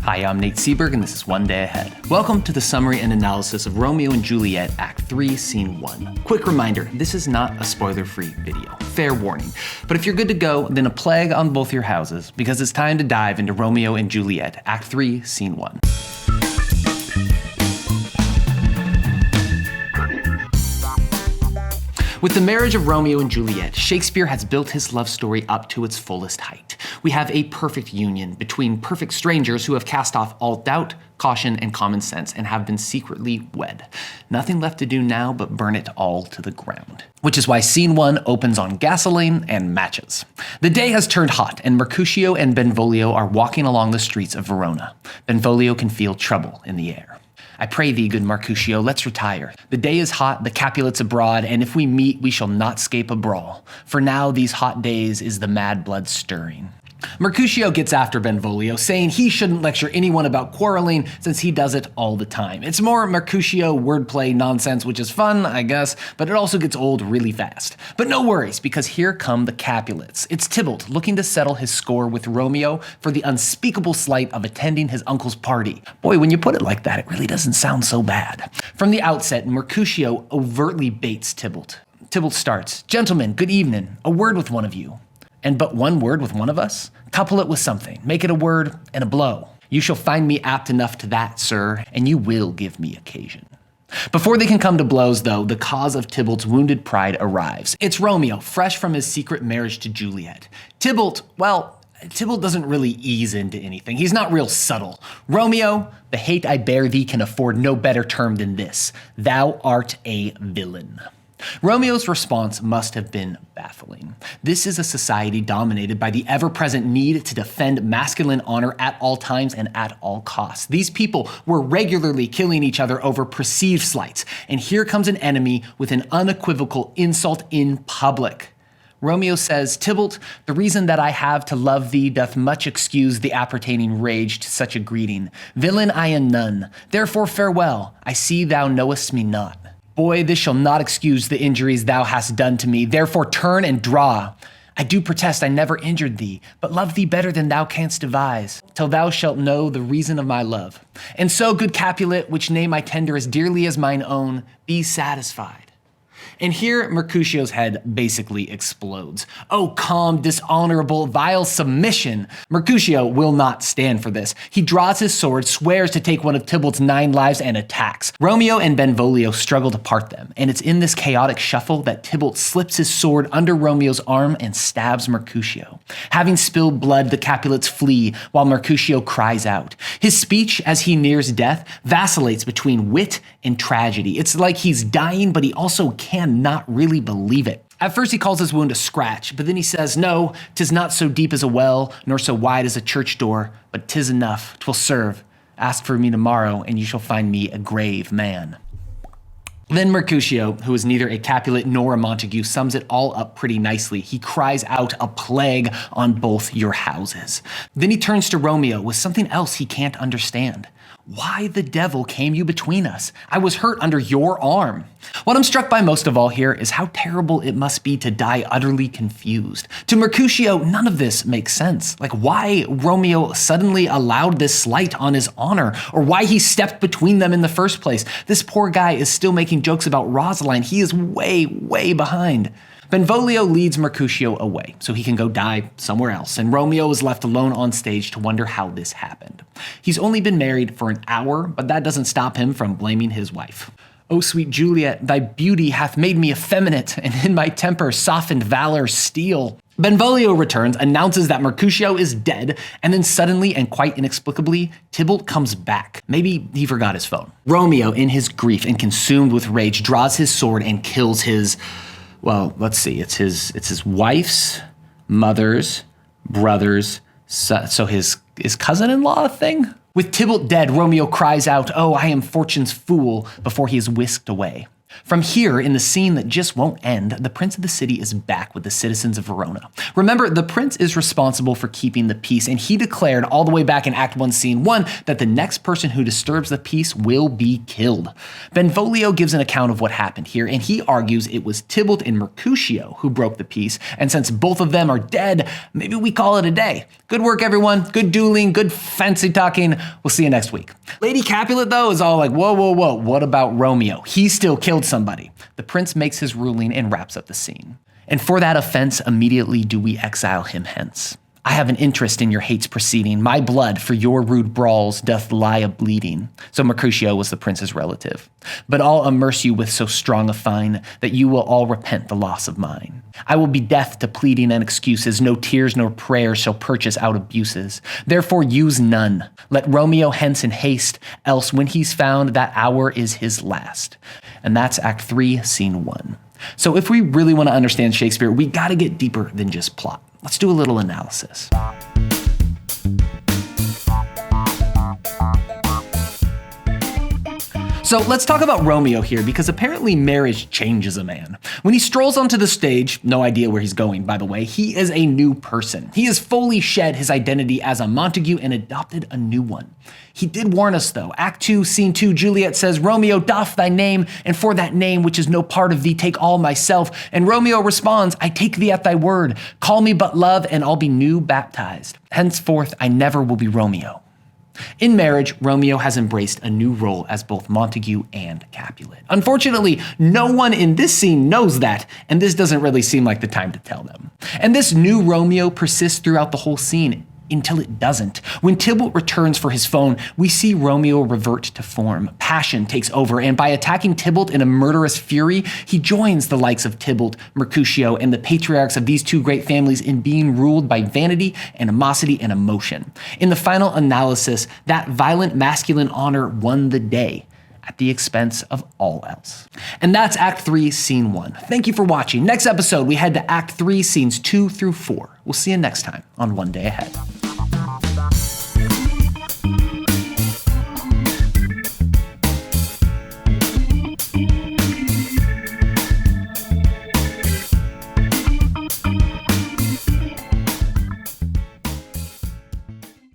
Hi, I'm Nate Seberg, and this is One Day Ahead. Welcome to the summary and analysis of Romeo and Juliet, Act 3, Scene 1. Quick reminder, this is not a spoiler-free video. Fair warning. But if you're good to go, then a plague on both your houses, because it's time to dive into Romeo and Juliet, Act 3, Scene 1. With the marriage of Romeo and Juliet, Shakespeare has built his love story up to its fullest height. We have a perfect union between perfect strangers who have cast off all doubt, caution, and common sense and have been secretly wed. Nothing left to do now but burn it all to the ground. Which is why Scene 1 opens on gasoline and matches. The day has turned hot, and Mercutio and Benvolio are walking along the streets of Verona. Benvolio can feel trouble in the air. I pray thee, good Mercutio, let's retire. The day is hot, the Capulets abroad, and if we meet, we shall not scape a brawl. For now, these hot days is the mad blood stirring. Mercutio gets after Benvolio, saying he shouldn't lecture anyone about quarreling since he does it all the time. It's more Mercutio wordplay nonsense, which is fun, I guess, but it also gets old really fast. But no worries, because here come the Capulets. It's Tybalt looking to settle his score with Romeo for the unspeakable slight of attending his uncle's party. Boy, when you put it like that, it really doesn't sound so bad. From the outset, Mercutio overtly baits Tybalt. Tybalt starts, "Gentlemen, good evening. A word with one of you." And but one word with one of us? Couple it with something. Make it a word and a blow. You shall find me apt enough to that, sir, and you will give me occasion. Before they can come to blows, though, the cause of Tybalt's wounded pride arrives. It's Romeo, fresh from his secret marriage to Juliet. Tybalt doesn't really ease into anything. He's not real subtle. Romeo, the hate I bear thee can afford no better term than this. Thou art a villain. Romeo's response must have been baffling. This is a society dominated by the ever-present need to defend masculine honor at all times and at all costs. These people were regularly killing each other over perceived slights, and here comes an enemy with an unequivocal insult in public. Romeo says, "Tybalt, the reason that I have to love thee doth much excuse the appertaining rage to such a greeting. Villain I am none, therefore farewell, I see thou knowest me not. Boy, this shall not excuse the injuries thou hast done to me, therefore turn and draw. I do protest I never injured thee, but love thee better than thou canst devise, till thou shalt know the reason of my love. And so, good Capulet, which name I tender as dearly as mine own, be satisfied." And here, Mercutio's head basically explodes. Oh, calm, dishonorable, vile submission. Mercutio will not stand for this. He draws his sword, swears to take one of Tybalt's 9 lives, and attacks. Romeo and Benvolio struggle to part them, and it's in this chaotic shuffle that Tybalt slips his sword under Romeo's arm and stabs Mercutio. Having spilled blood, the Capulets flee, while Mercutio cries out. His speech, as he nears death, vacillates between wit and tragedy. It's like he's dying, but he also cannot really believe it. At first he calls his wound a scratch, but then he says, "No, 'tis not so deep as a well, nor so wide as a church door, but 'tis enough, 'twill serve. Ask for me tomorrow, and you shall find me a grave man." Then Mercutio, who is neither a Capulet nor a Montague, sums it all up pretty nicely. He cries out, "A plague on both your houses." Then he turns to Romeo with something else he can't understand. "Why the devil came you between us? I was hurt under your arm." What I'm struck by most of all here is how terrible it must be to die utterly confused. To Mercutio, none of this makes sense. Like why Romeo suddenly allowed this slight on his honor, or why he stepped between them in the first place. This poor guy is still making jokes about Rosaline. He is way, way behind. Benvolio leads Mercutio away so he can go die somewhere else, and Romeo is left alone on stage to wonder how this happened. He's only been married for an hour, but that doesn't stop him from blaming his wife. "O sweet Juliet, thy beauty hath made me effeminate, and in my temper softened valor's steel." Benvolio returns, announces that Mercutio is dead, and then suddenly and quite inexplicably, Tybalt comes back. Maybe he forgot his phone. Romeo, in his grief and consumed with rage, draws his sword and kills his... well, let's see, it's his wife's, mother's, brother's, so his cousin-in-law thing? With Tybalt dead, Romeo cries out, "Oh, I am fortune's fool," before he is whisked away. From here, in the scene that just won't end, the prince of the city is back with the citizens of Verona. Remember, the prince is responsible for keeping the peace, and he declared all the way back in Act 1, Scene 1, that the next person who disturbs the peace will be killed. Benvolio gives an account of what happened here, and he argues it was Tybalt and Mercutio who broke the peace, and since both of them are dead, maybe we call it a day. Good work, everyone. Good dueling, good fancy talking. We'll see you next week. Lady Capulet, though, is all like, whoa, whoa, whoa, what about Romeo? He still killed somebody. The prince makes his ruling and wraps up the scene. And for that offense, immediately do we exile him hence. I have an interest in your hates proceeding. My blood for your rude brawls doth lie a-bleeding. So Mercutio was the prince's relative. But I'll immerse you with so strong a fine that you will all repent the loss of mine. I will be deaf to pleading and excuses. No tears nor prayers shall purchase out abuses. Therefore use none. Let Romeo hence in haste, else when he's found, that hour is his last. And that's Act 3, Scene 1. So if we really want to understand Shakespeare, we got to get deeper than just plot. Let's do a little analysis. So let's talk about Romeo here, because apparently marriage changes a man. When he strolls onto the stage, no idea where he's going, by the way, he is a new person. He has fully shed his identity as a Montague and adopted a new one. He did warn us though. Act 2, Scene 2, Juliet says, Romeo, doff thy name, and for that name which is no part of thee, take all myself. And Romeo responds, I take thee at thy word. Call me but love, and I'll be new baptized. Henceforth, I never will be Romeo. In marriage, Romeo has embraced a new role as both Montague and Capulet. Unfortunately, no one in this scene knows that, and this doesn't really seem like the time to tell them. And this new Romeo persists throughout the whole scene, until it doesn't. When Tybalt returns for his phone, we see Romeo revert to form. Passion takes over, and by attacking Tybalt in a murderous fury, he joins the likes of Tybalt, Mercutio, and the patriarchs of these two great families in being ruled by vanity, animosity, and emotion. In the final analysis, that violent masculine honor won the day, at the expense of all else. And that's Act 3, Scene 1. Thank you for watching. Next episode, we head to Act 3, Scenes 2 through 4. We'll see you next time on One Day Ahead.